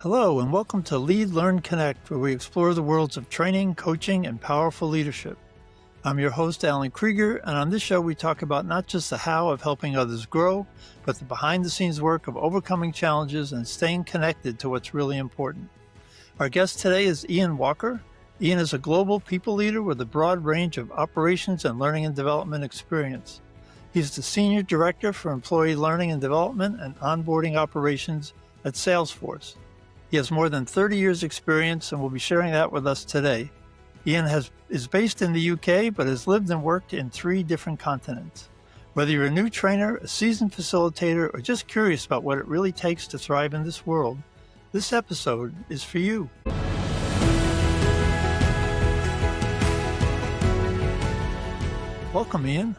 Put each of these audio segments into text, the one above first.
Hello, and welcome to Lead, Learn, Connect, where we explore the worlds of training, coaching, and powerful leadership. I'm your host, Alan Krieger, and on this show we talk about not just the how of helping others grow, but the behind-the-scenes work of overcoming challenges and staying connected to what's really important. Our guest today is Ian Walker. Ian is a global people leader with a broad range of operations and learning and development experience. He's the Senior Director for Employee Learning and Development and Onboarding Operations at Salesforce. He has more than 30 years experience and will be sharing that with us today. Ian is based in the UK, but has lived and worked in 3 different continents. Whether you're a new trainer, a seasoned facilitator, or just curious about what it really takes to thrive in this world, this episode is for you. Welcome, Ian.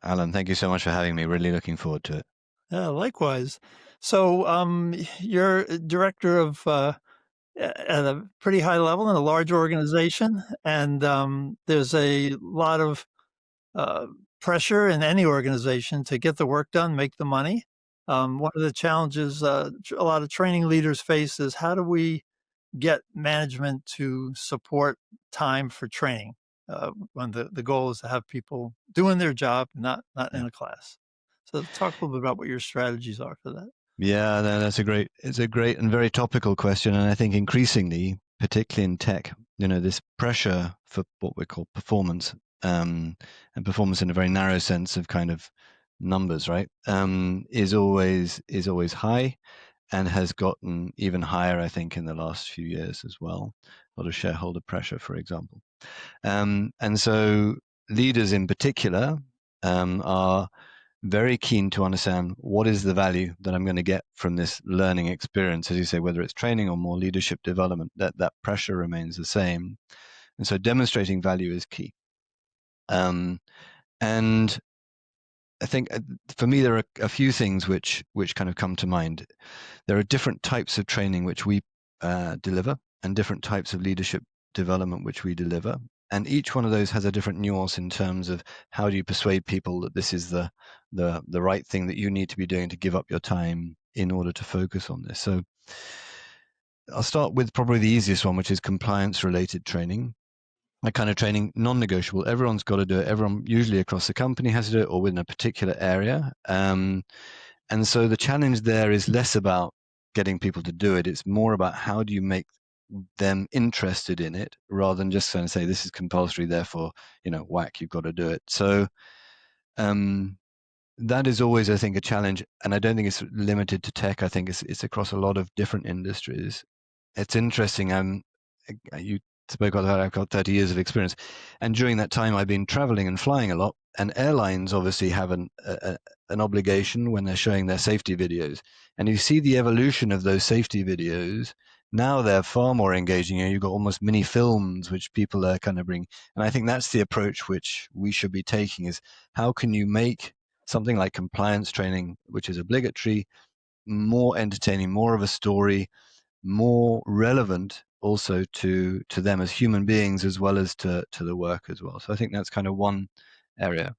Alan, thank you so much for having me. Really looking forward to it. Yeah, likewise. So you're director of at a pretty high level in a large organization, and there's a lot of pressure in any organization to get the work done, make the money. One of the challenges a lot of training leaders face is how do we get management to support time for training when the goal is to have people doing their job, not in a class. So talk a little bit about what your strategies are for that. Yeah, no, it's a great and very topical question. And I think increasingly, particularly in tech, this pressure for what we call performance, and performance in a very narrow sense of kind of numbers, right, is always high and has gotten even higher, I think, in the last few years as well. A lot of shareholder pressure, for example. And so leaders in particular are very keen to understand what is the value that I'm going to get from this learning experience. As you say, whether it's training or more leadership development, that pressure remains the same. And so demonstrating value is key. And I think for me, there are a few things which kind of come to mind. There are different types of training which we deliver and different types of leadership development which we deliver. And each one of those has a different nuance in terms of how do you persuade people that this is the right thing that you need to be doing to give up your time in order to focus on this. So I'll start with probably the easiest one, which is compliance-related training. That kind of training, non-negotiable. Everyone's got to do it. Everyone, usually across the company, has to do it, or within a particular area. And so the challenge there is less about getting people to do it. It's more about how do you make them interested in it, rather than just kind of say this is compulsory, therefore whack, you've got to do it. So that is always, I think, a challenge, and I don't think it's limited to tech. I think it's across a lot of different industries. It's interesting. You spoke about that. I've got 30 years of experience, and during that time I've been traveling and flying a lot, and airlines obviously have an obligation when they're showing their safety videos, and you see the evolution of those safety videos. Now they're far more engaging. You've got almost mini films which people are kind of bringing, and I think that's the approach which we should be taking, is how can you make something like compliance training, which is obligatory, more entertaining, more of a story, more relevant also to them as human beings, as well as to the work as well. So I think that's kind of one area.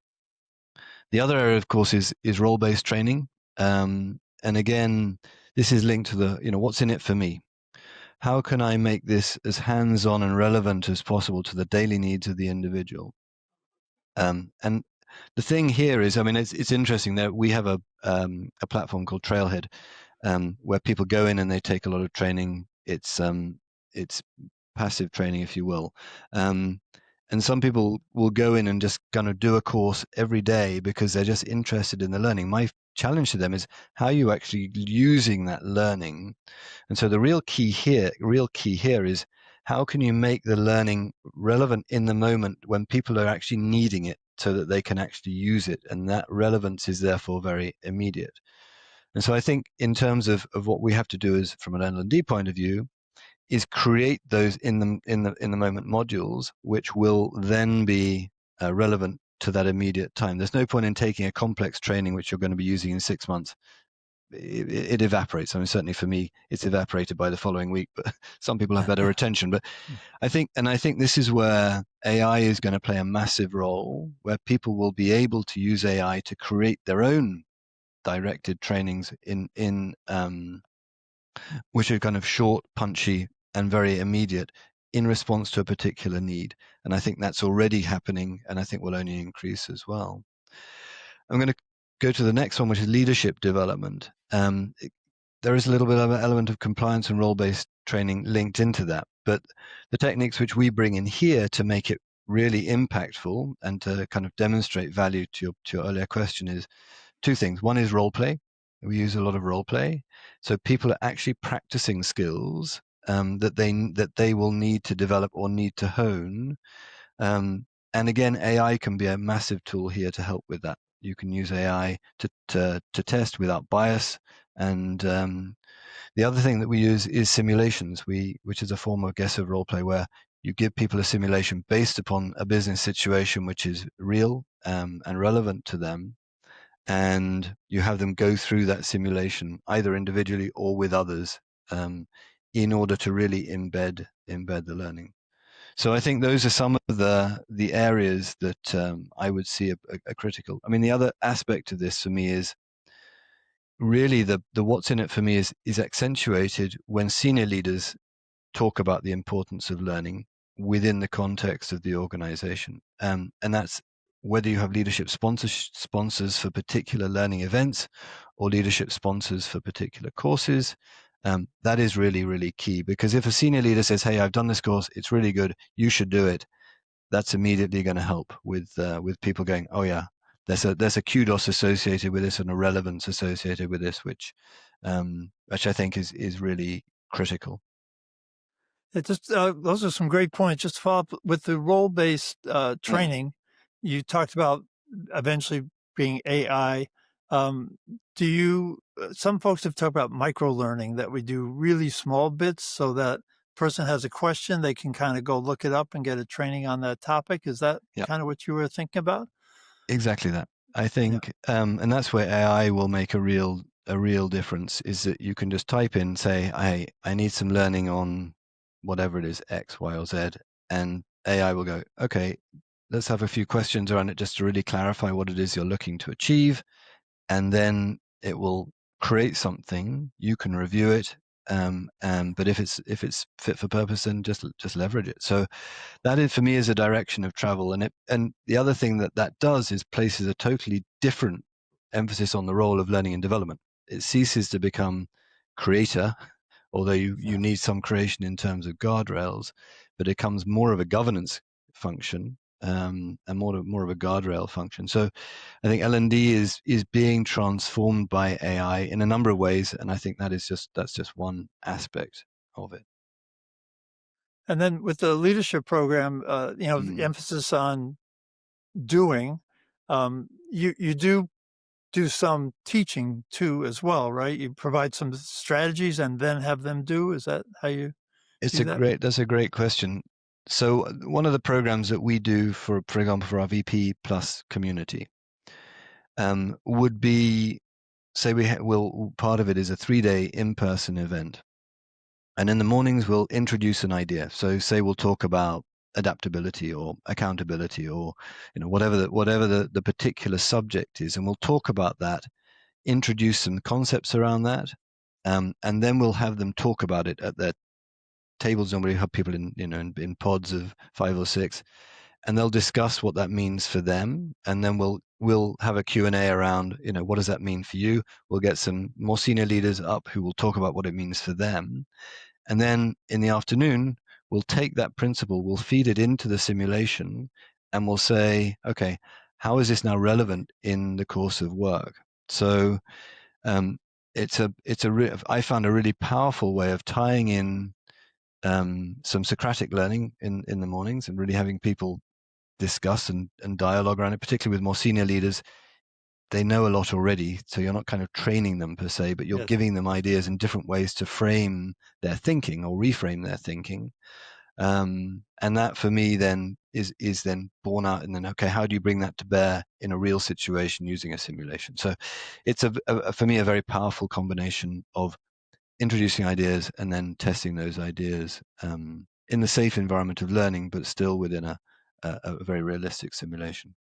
The other area, of course, is role-based training. And again, this is linked to the, what's in it for me? How can I make this as hands-on and relevant as possible to the daily needs of the individual? And the thing here is, it's interesting that we have a platform called Trailhead, where people go in and they take a lot of training. It's passive training, if you will. And some people will go in and just kind of do a course every day because they're just interested in the learning. My challenge to them is how are you actually using that learning? And so the real key here is how can you make the learning relevant in the moment when people are actually needing it, so that they can actually use it, and that relevance is therefore very immediate. And so I think in terms of what we have to do is, from an L&D point of view, is create those in the moment modules which will then be relevant to that immediate time. There's no point in taking a complex training which you're going to be using in 6 months. It evaporates. Certainly for me, it's evaporated by the following week, but some people have better retention. But I think this is where AI is going to play a massive role, where people will be able to use AI to create their own directed trainings in which are kind of short, punchy, and very immediate in response to a particular need. And I think that's already happening, and I think will only increase as well. I'm going to go to the next one, which is leadership development. There is a little bit of an element of compliance and role-based training linked into that, but the techniques which we bring in here to make it really impactful and to kind of demonstrate value to your earlier question is two things. One is role play. We use a lot of role play, so people are actually practicing skills that they will need to develop or need to hone. And again, AI can be a massive tool here to help with that. You can use AI to test without bias. And the other thing that we use is simulations, which is a form of guess of role play where you give people a simulation based upon a business situation which is real and relevant to them, and you have them go through that simulation either individually or with others in order to really embed the learning. So I think those are some of the areas that I would see are critical. I mean, the other aspect of this for me is really the what's in it for me is accentuated when senior leaders talk about the importance of learning within the context of the organization. And that's whether you have leadership sponsors for particular learning events or leadership sponsors for particular courses. That is really, really key, because if a senior leader says, hey, I've done this course, it's really good, you should do it, that's immediately going to help with people going, oh yeah, there's a kudos associated with this and a relevance associated with this, which I think is really critical. It just those are some great points. Just to follow up with the role-based training, you talked about eventually being AI. Do you? Some folks have talked about microlearning, that we do really small bits so that person has a question, they can kind of go look it up and get a training on that topic. Is that Yeah, kind of what you were thinking about? exactly that. I Yeah. think, and that's where AI will make a real difference. Is that you can just type in, say, I need some learning on whatever it is, X, Y, or Z, and AI will go, okay, let's have a few questions around it just to really clarify what it is you're looking to achieve, and then it will create something. You can review it, but if it's fit for purpose, then just leverage it. So that is, for me, is a direction of travel. And the other thing that does is places a totally different emphasis on the role of learning and development. It ceases to become creator, although you need some creation in terms of guardrails, but it becomes more of a governance function, and more of a guardrail function. So I think L&D is being transformed by AI in a number of ways, and I think that's just one aspect of it. And then with the leadership program, the Mm. emphasis on doing, you do some teaching too as well, right? You provide some strategies and then have them do. Is that how you do that? That's a great question. So one of the programs that we do for example, for our VP Plus community, would be, say will part of it is a 3-day in-person event, and in the mornings we'll introduce an idea. So say we'll talk about adaptability or accountability, or whatever the particular subject is, and we'll talk about that, introduce some concepts around that, and then we'll have them talk about it at their tables, and we have people in pods of 5 or 6, and they'll discuss what that means for them, and then we'll have a Q&A around, what does that mean for you. We'll get some more senior leaders up who will talk about what it means for them, and then in the afternoon we'll take that principle, we'll feed it into the simulation, and we'll say, okay, how is this now relevant in the course of work? So I found a really powerful way of tying in some Socratic learning in the mornings, and really having people discuss and dialogue around it, particularly with more senior leaders. They know a lot already, so you're not kind of training them per se, but you're Yes. giving them ideas and different ways to frame their thinking or reframe their thinking. And that for me then is then born out, and then, okay, how do you bring that to bear in a real situation using a simulation? So it's for me a very powerful combination of introducing ideas and then testing those ideas in the safe environment of learning, but still within a very realistic simulation.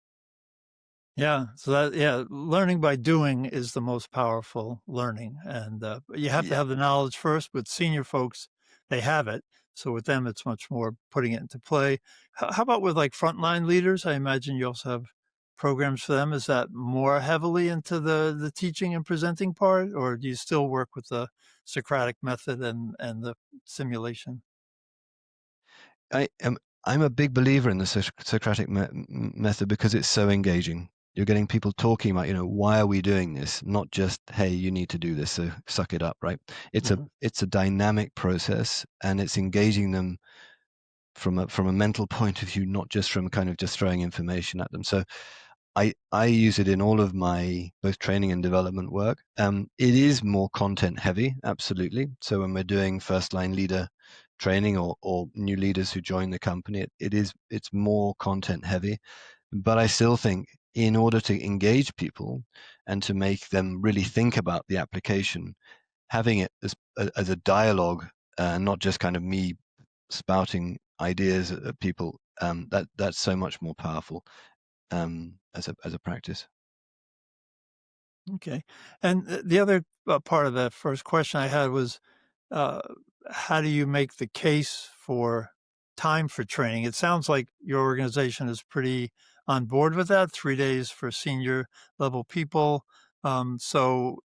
Yeah, so that yeah, learning by doing is the most powerful learning, and, you have to Yeah. have the knowledge first. With senior folks, they have it, so with them, it's much more putting it into play. How about with, like, frontline leaders? I imagine you also have programs for them. Is that more heavily into the teaching and presenting part, or do you still work with the Socratic method and the simulation? I am I'm a big believer in the Socratic method because it's so engaging. You're getting people talking about, why are we doing this? Not just, hey, you need to do this, so suck it up, right? Mhm. It's a dynamic process, and it's engaging them from a mental point of view, not just from kind of just throwing information at them. So I use it in all of my both training and development work. It is more content heavy, absolutely. So when we're doing first line leader training or new leaders who join the company, it's more content heavy. But I still think in order to engage people and to make them really think about the application, having it as a dialogue, not just kind of me spouting ideas at people, that's so much more powerful as a practice. Okay. And the other part of that first question I had was, uh, how do you make the case for time for training? It sounds like your organization is pretty on board with that, 3 days for senior level people. So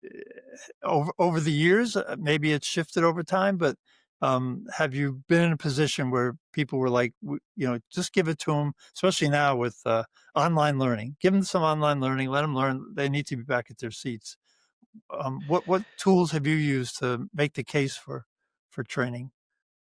over the years, maybe it's shifted over time, but have you been in a position where people were like, just give it to them, especially now with online learning. Give them some online learning, let them learn. They need to be back at their seats. What tools have you used to make the case for training?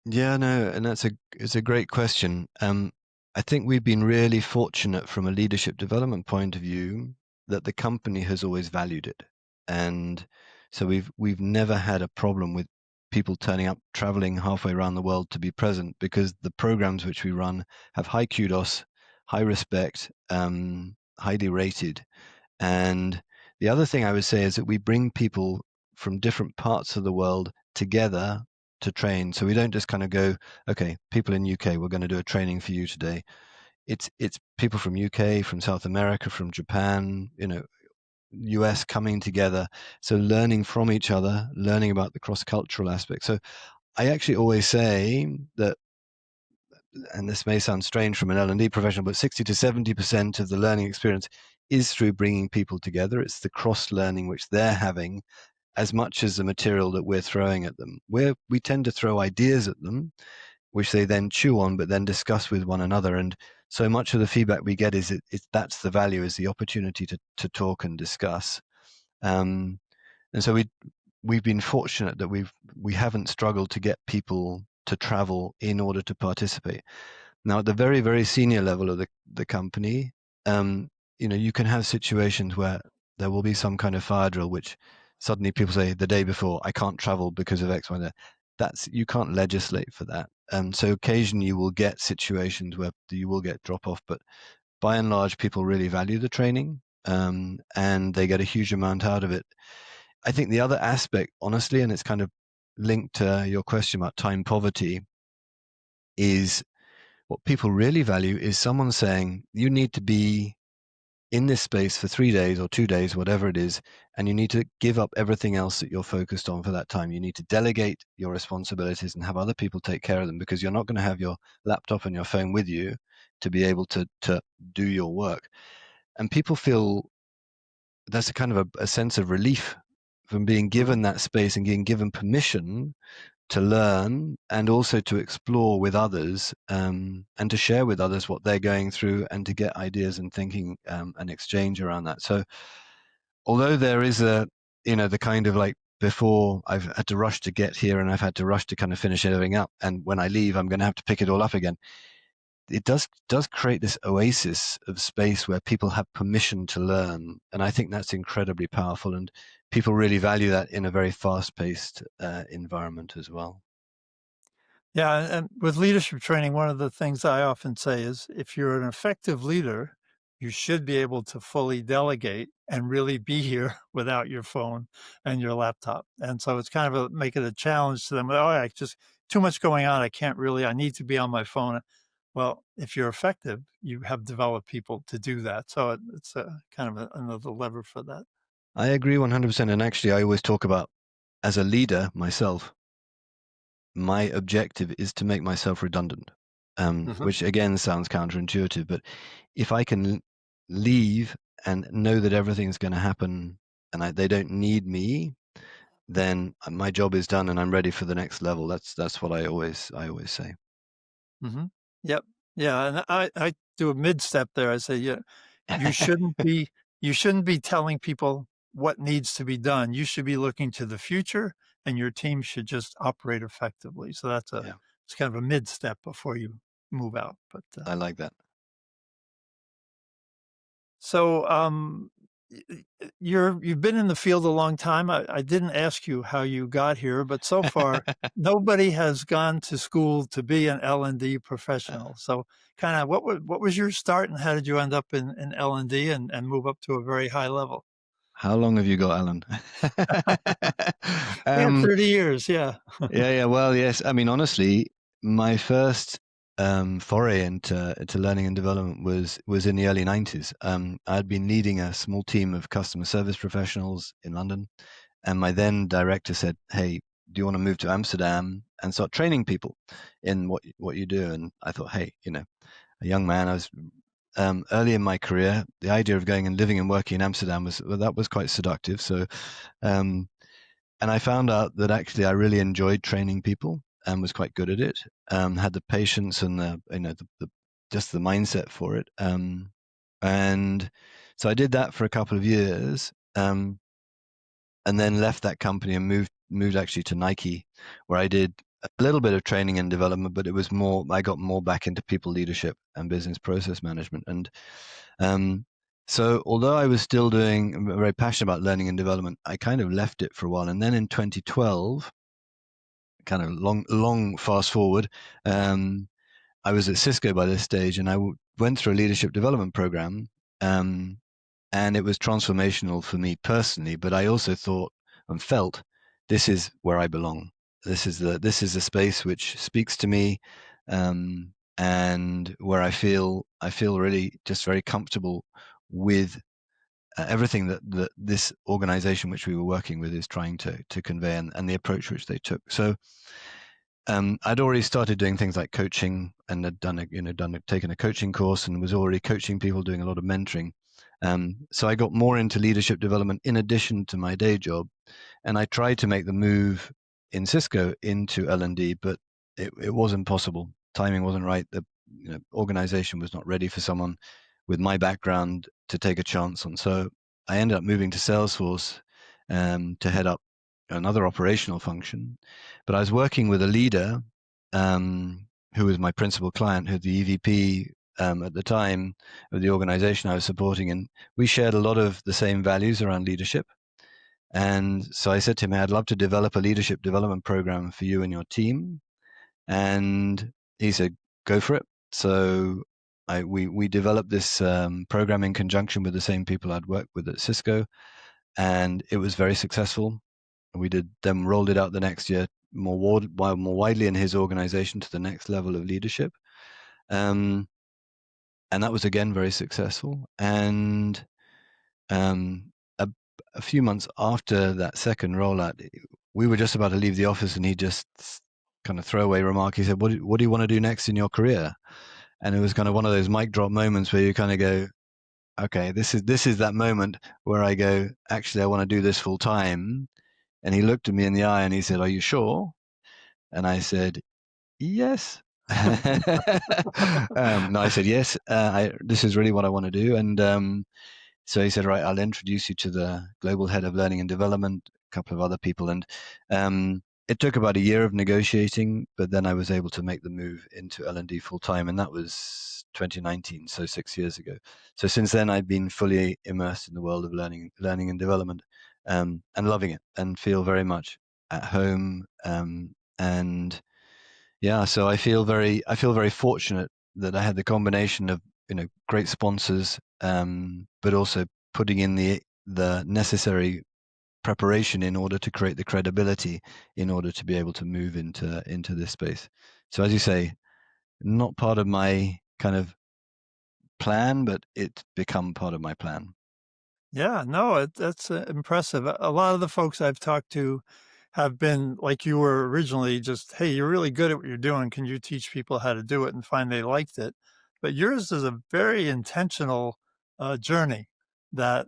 Yeah, no, and it's a great question. I think we've been really fortunate from a leadership development point of view that the company has always valued it, and so we've never had a problem with people turning up, traveling halfway around the world to be present because the programs which we run have high kudos, high respect, highly rated. And the other thing I would say is that we bring people from different parts of the world together to train. So we don't just kind of go, okay, people in UK, we're going to do a training for you today. It's people from UK, from South America, from Japan, US coming together. So learning from each other, learning about the cross-cultural aspect. So I actually always say that, and this may sound strange from an L&D professional, but 60 to 70% of the learning experience is through bringing people together. It's the cross learning which they're having as much as the material that we're throwing at them. We tend to throw ideas at them, which they then chew on, but then discuss with one another. And so much of the feedback we get is that's the value, is the opportunity to talk and discuss. Um, and so we've been fortunate that we haven't struggled to get people to travel in order to participate. Now, at the very, very senior level of the company, um, you can have situations where there will be some kind of fire drill, which suddenly people say the day before, I can't travel because of X, Y, Z. You can't legislate for that. So occasionally you will get situations where you will get drop off, but by and large, people really value the training, and they get a huge amount out of it. I think the other aspect, honestly, and it's kind of linked to your question about time poverty, is what people really value is someone saying, you need to be in this space for 3 days or 2 days, whatever it is, and you need to give up everything else that you're focused on for that time. You need to delegate your responsibilities and have other people take care of them because you're not going to have your laptop and your phone with you to be able to do your work. And people feel that's a kind of a sense of relief from being given Mhm. that space and being given permission to learn and also to explore with others, and to share with others what they're going through and to get ideas and thinking, and exchange around that. So although there is the kind of like before I've had to rush to get here and I've had to rush to kind of finish everything up, and when I leave I'm going to have to pick it all up again. It does create this oasis of space where people have permission to learn, and I think that's incredibly powerful, and people really value that in a very fast-paced environment as well. Yeah, and with leadership training, one of the things I often say is if you're an effective leader, you should be able to fully delegate and really be here without your phone and your laptop. And so it's kind of make it a challenge to them. Oh, yeah, just too much going on. I need to be on my phone. Well, if you're effective, you have developed people to do that. So it's kind of another lever for that. I agree 100%. And actually, I always talk about, as a leader myself, my objective is to make myself redundant, Hmm. which again sounds counterintuitive. But if I can leave and know that everything's going to happen and they don't need me, then my job is done and I'm ready for the next level. That's what I always say. Hmm. Yep. Yeah. And I do a mid step there. I say, yeah, you shouldn't be you shouldn't be telling people what needs to be done. You should be looking to the future, and your team should just operate effectively. So Yeah, it's kind of a mid step before you move out. But I like that. so you've been in the field a long time. I didn't ask you how you got here, but so far nobody has gone to school to be an L&D professional. So kind of what was your start, and how did you end up in L&D and move up to a very high level? How long have you got, Alan? Yeah, um, 30 years. Yeah. yeah. Well, yes. I mean, honestly, my first foray into learning and development was in the early 90s. I'd been leading a small team of customer service professionals in London, and my then director said, "Hey, do you want to move to Amsterdam and start training people in what you do?" And I thought, hey, a young man, I was early in my career. The idea of going and living and working in Amsterdam was quite seductive. So, um, and I found out that actually I really enjoyed training people and was quite good at it. Had the patience and the just the mindset for it. And so I did that for a couple of years. And then left that company and moved actually to Nike, where I did a little bit of training and development, but it was more, I got more back into people leadership and business process management. And um, so although I was still I'm very passionate about learning and development, I kind of left it for a while. And then in 2012, kind of long fast forward, I was at Cisco by this stage, and I went through a leadership development program. Um, and it was transformational for me personally, but I also thought and felt this is where I belong. This is a space which speaks to me, and where I feel really just very comfortable with everything that this organization which we were working with is trying to convey, and the approach which they took. So I'd already started doing things like coaching, and had taken a coaching course, and was already coaching people, doing a lot of mentoring. So I got more into leadership development in addition to my day job, and I tried to make the move in Cisco into L&D, but it wasn't possible. Timing wasn't right. The organization was not ready for someone with my background to take a chance on. So I ended up moving to Salesforce to head up another operational function. But I was working with a leader who was my principal client, who the EVP at the time of the organization I was supporting, and we shared a lot of the same values around leadership. And so I said to him, I'd love to develop a leadership development program for you and your team. And he said, go for it. So we developed this program in conjunction with the same people I'd worked with at Cisco, and it was very successful. We then rolled it out the next year more widely in his organization to the next level of leadership. Um, and that was again very successful. And um, a, a few months after that second rollout, we were just about to leave the office, and he just kind of throwaway remark. He said, "What do you want to do next in your career?" And it was kind of one of those mic drop moments where you kind of go, "Okay, this is that moment where I go, actually, I want to do this full time." And he looked at me in the eye and he said, "Are you sure?" And I said, "Yes." No, I said, "Yes. This is really what I want to do." And so he said, right, I'll introduce you to the global head of learning and development, a couple of other people. And it took about a year of negotiating, but then I was able to make the move into L&D full time. And that was 2019, so 6 years ago. So since then, I've been fully immersed in the world of learning and development, and loving it, and feel very much at home. And yeah, so I feel very fortunate that I had the combination of great sponsors, but also putting in the necessary preparation in order to create the credibility in order to be able to move into this space. So as you say, not part of my kind of plan, but it's become part of my plan. Yeah, no, that's impressive. A lot of the folks I've talked to have been like you were originally, just, hey, you're really good at what you're doing. Can you teach people how to do it? And find they liked it. But yours is a very intentional journey that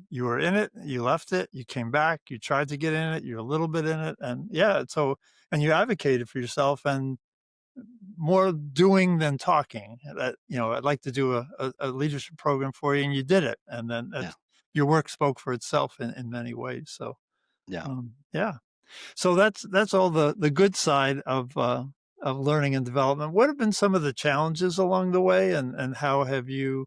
you were in it, you left it, you came back, you tried to get in it, you're a little bit in it. And yeah, so, and you advocated for yourself and more doing than talking. That, I'd like to do a leadership program for you, and you did it. And then Yeah, that's, your work spoke for itself in many ways. So yeah. yeah. So that's all the good side of learning and development. What have been some of the challenges along the way, and how have you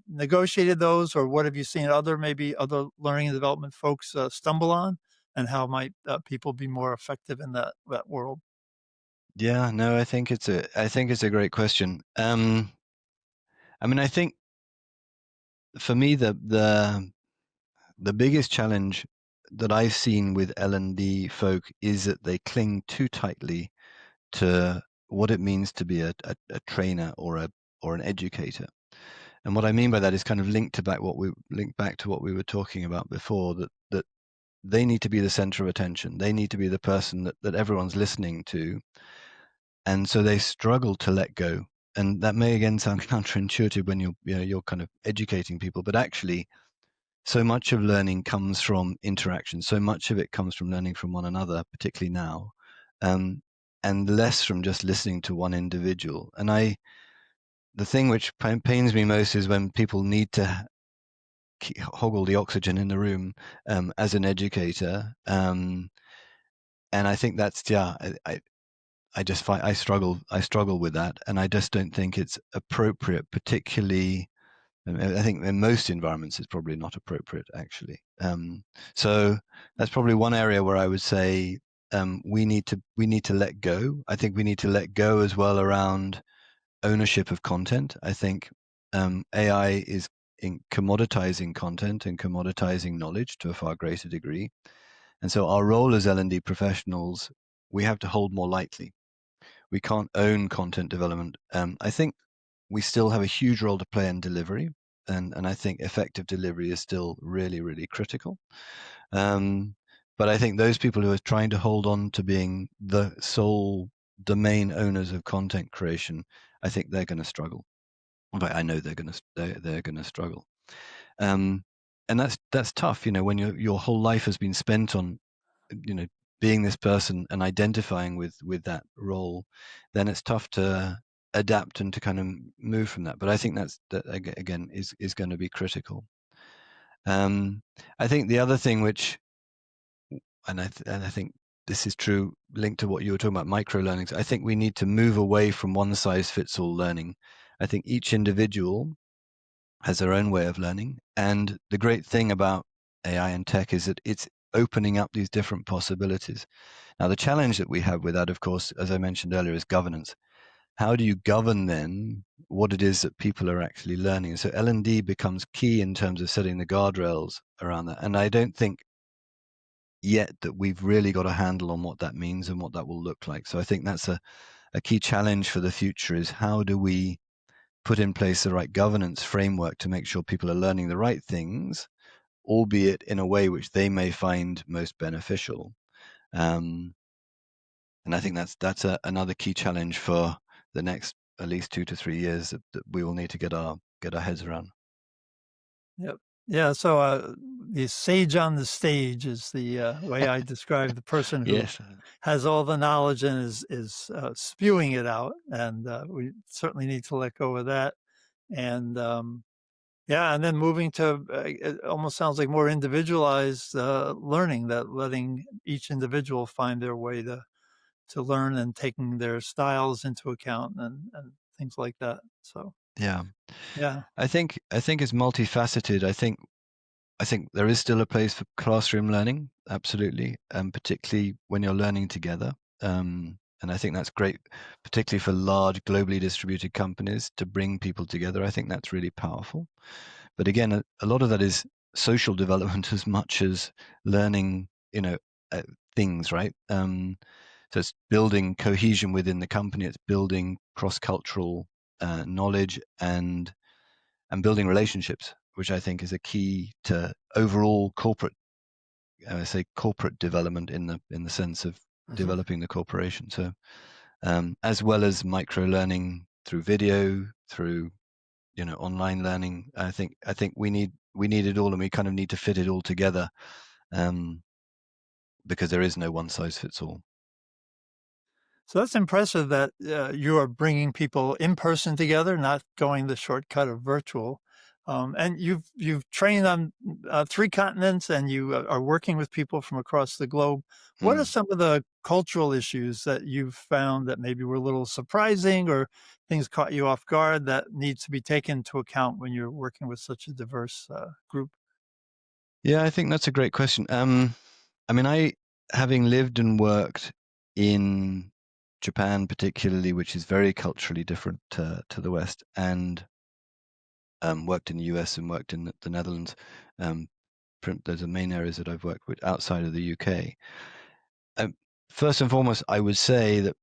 negotiated those, or what have you seen maybe other learning and development folks stumble on, and how might people be more effective in that world? Yeah, no, I think it's a great question. I mean, I think for me the biggest challenge that I've seen with L&D folk is that they cling too tightly to what it means to be a trainer or an educator. And what I mean by that is kind of linked back to what we were talking about before, that they need to be the center of attention. They need to be the person that everyone's listening to. And so they struggle to let go. And that may again sound counterintuitive when you're kind of educating people, but actually so much of learning comes from interaction. So much of it comes from learning from one another, particularly now, um, and less from just listening to one individual. And the thing which pains me most is when people need to hoggle the oxygen in the room as an educator. And I think that's, yeah, I just find I struggle with that, and I just don't think it's appropriate, particularly. I think in most environments it's probably not appropriate, actually. So that's probably one area where I would say we need to let go. I think we need to let go as well around ownership of content. I think AI is in commoditizing content and commoditizing knowledge to a far greater degree, and so our role as L&D professionals, we have to hold more lightly. We can't own content development. I think we still have a huge role to play in delivery, and I think effective delivery is still really, really critical. But I think those people who are trying to hold on to being the sole domain owners of content creation, I think they're going to struggle. In fact, I know they're going to struggle. Um, and that's tough, when your whole life has been spent on, you know, being this person and identifying with that role. Then it's tough to adapt and to kind of move from that. But I think that again is going to be critical. I think the other thing which, and I think this is true, linked to what you were talking about, micro learnings. I think we need to move away from one size fits all learning. I think each individual has their own way of learning, and the great thing about AI and tech is that it's opening up these different possibilities. Now, the challenge that we have with that, of course, as I mentioned earlier, is governance. How do you govern then what it is that people are actually learning? So L&D becomes key in terms of setting the guardrails around that. And I don't think yet that we've really got a handle on what that means and what that will look like. So I think that's a key challenge for the future, is how do we put in place the right governance framework to make sure people are learning the right things, albeit in a way which they may find most beneficial. And I think that's another key challenge for the next at least 2 to 3 years that we will need to get our heads around. Yep. Yeah, so, the sage on the stage is the, way I describe the person who Yes. has all the knowledge and is spewing it out, and, we certainly need to let go of that, and, yeah, and then moving to, it almost sounds like more individualized, learning, that letting each individual find their way to learn, and taking their styles into account, and things like that, so, Yeah. yeah. I think it's multifaceted. I think there is still a place for classroom learning, absolutely, particularly when you're learning together. And I think that's great, particularly for large, globally distributed companies, to bring people together. I think that's really powerful. But again, a lot of that is social development as much as learning, uh, things, right? So it's building cohesion within the company. It's building cross-cultural knowledge and building relationships, which I think is a key to overall corporate, I say corporate development in the sense of Hmm. developing the corporation. So as well as micro learning through video, through online learning. I think we need it all, and we kind of need to fit it all together, um, because there is no one size fits all. So that's impressive that you are bringing people in person together, not going the shortcut of virtual. And you've trained on 3 continents, and you are working with people from across the globe. What are Mm. some of the cultural issues that you've found that maybe were a little surprising, or things caught you off guard that needs to be taken into account when you're working with such a diverse group? Yeah, I think that's a great question. I mean, having lived and worked in Japan, particularly, which is very culturally different to the West, and worked in the US and worked in the Netherlands. Um, those are main areas that I've worked with outside of the UK. Um, First and foremost, I would say that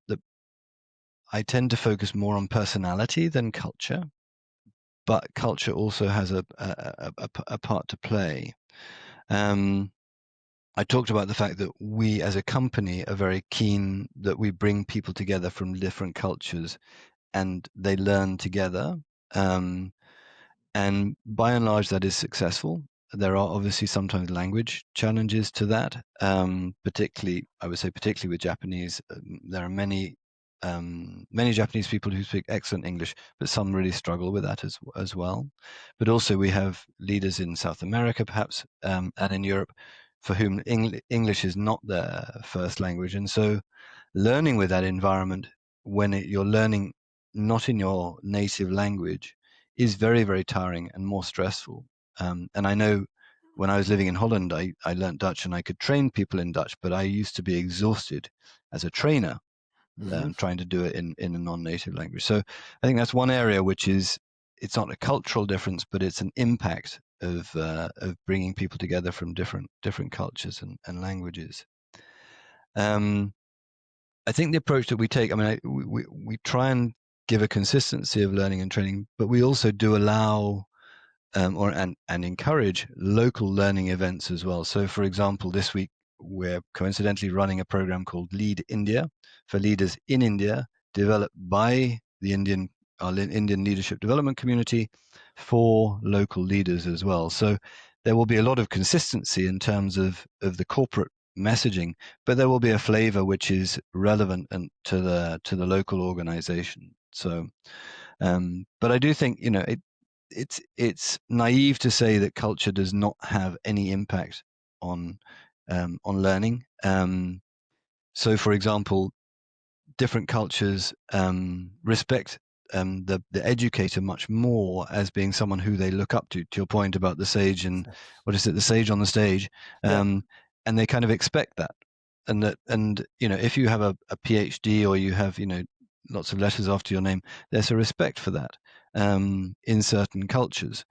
I tend to focus more on personality than culture, but culture also has a part to play. Um, I talked about the fact that we as a company are very keen that we bring people together from different cultures and they learn together. Um, and by and large, that is successful. There are obviously sometimes language challenges to that, particularly, I would say, particularly with Japanese. There are many Japanese people who speak excellent English, but some really struggle with that as well. But also, we have leaders in South America, perhaps, and in Europe, for whom English is not their first language, and so learning with that environment when you're learning not in your native language is very, very tiring and more stressful. And I know when I was living in Holland, I learned Dutch and I could train people in Dutch, but I used to be exhausted as a trainer Hmm. trying to do it in a non-native language. So I think that's one area which is, it's not a cultural difference, but it's an impact of bringing people together from different cultures and languages. Um, I think the approach that we take, I mean, we try and give a consistency of learning and training, but we also do allow and encourage local learning events as well. So, for example, this week we're coincidentally running a program called Lead India for leaders in India, developed by the Indian leadership development community for local leaders as well. So, there will be a lot of consistency in terms of the corporate messaging, but there will be a flavor which is relevant and to the local organization. So, but I do think it's naive to say that culture does not have any impact on learning. So, for example, different cultures respect the educator much more as being someone who they look up to. To your point about the sage and what is it, the sage on the stage, Yep. um, and they kind of expect that, and if you have a PhD or you have lots of letters after your name, there's a respect for that in certain cultures.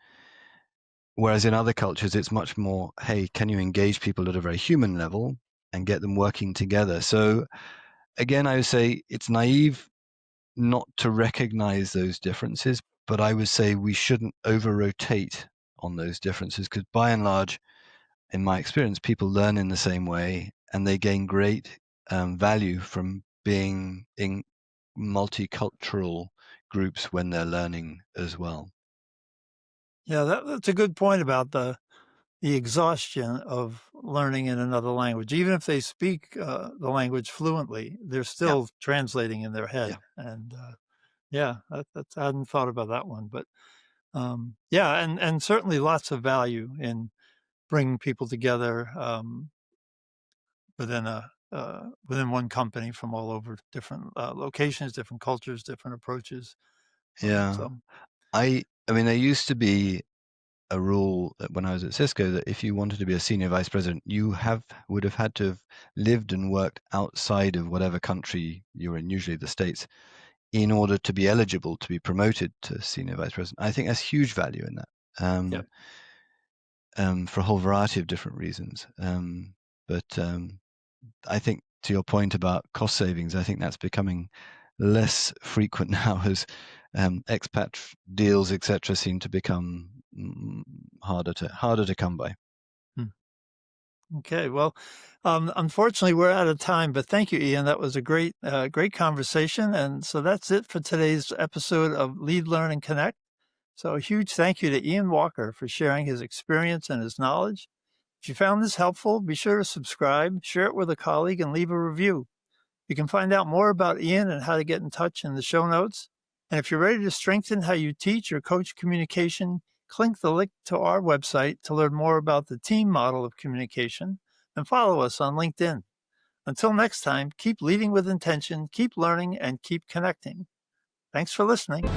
Whereas in other cultures, it's much more, hey, can you engage people at a very human level and get them working together? So again, I would say it's naive not to recognize those differences, but I would say we shouldn't over rotate on those differences because by and large, in my experience, people learn in the same way and they gain great value from being in multicultural groups when they're learning as well. Yeah, that's a good point about the exhaustion of learning in another language. Even if they speak the language fluently, they're Yeah, still translating in their yeah, head. And yeah, that's I hadn't thought about that one, but yeah, and certainly lots of value in bringing people together within within one company from all over different locations, different cultures, different approaches. yeah. So I mean, there used to be a rule that when I was at Cisco that if you wanted to be a senior vice president, you would have had to have lived and worked outside of whatever country you were in, usually the States, in order to be eligible to be promoted to senior vice president. I think there's huge value in that, yeah, for a whole variety of different reasons. But I think to your point about cost savings, I think that's becoming less frequent now as expat deals, etc., seem to become harder to come by. Okay, well, unfortunately, we're out of time, but thank you, Ian. That was a great conversation. And so that's it for today's episode of Lead, Learn, and Connect. So a huge thank you to Ian Walker for sharing his experience and his knowledge. If you found this helpful, be sure to subscribe, share it with a colleague, and leave a review. You can find out more about Ian and how to get in touch in the show notes. And if you're ready to strengthen how you teach or coach communication, click the link to our website to learn more about the T.E.A.M model of communication and follow us on LinkedIn. Until next time, keep leading with intention, keep learning, and keep connecting. Thanks for listening.